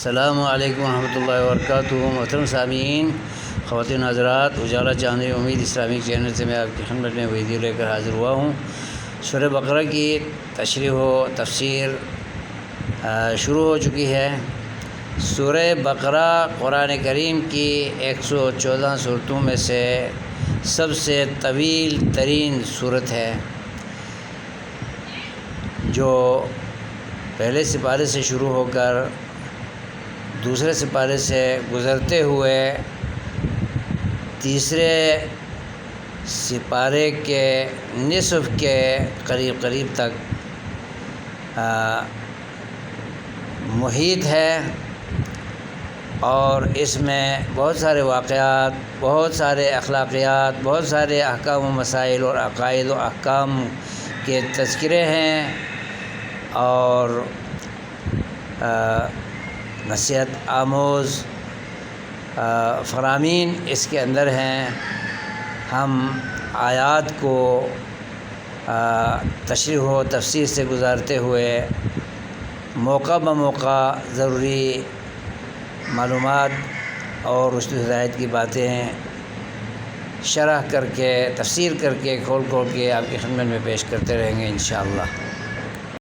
السلام علیکم ورحمۃ اللہ وبرکاتہ۔ محترم سامعین، خواتین حضرات، اجالا چاندنی امید اسلامی چینل سے میں آپ کی خدمت میں ویڈیو لے کر حاضر ہوا ہوں۔ سورہ بقرہ کی تشریح و تفسیر شروع ہو چکی ہے۔ سورہ بقرہ قرآن کریم کی 114 صورتوں میں سے سب سے طویل ترین صورت ہے، جو پہلے سپارے سے شروع ہو کر دوسرے سپارے سے گزرتے ہوئے تیسرے سپارے کے نصف کے قریب تک محیط ہے، اور اس میں بہت سارے واقعات، بہت سارے اخلاقیات، بہت سارے احکام و مسائل اور عقائد و احکام کے تذکرے ہیں، اور نصیحت آموز فرامین اس کے اندر ہیں۔ ہم آیات کو تشریح و تفسیر سے گزارتے ہوئے موقع بموقع ضروری معلومات اور رشد و ہدایت کی باتیں شرح کر کے، تفسیر کر کے، کھول کے آپ کی خدمت میں پیش کرتے رہیں گے انشاءاللہ۔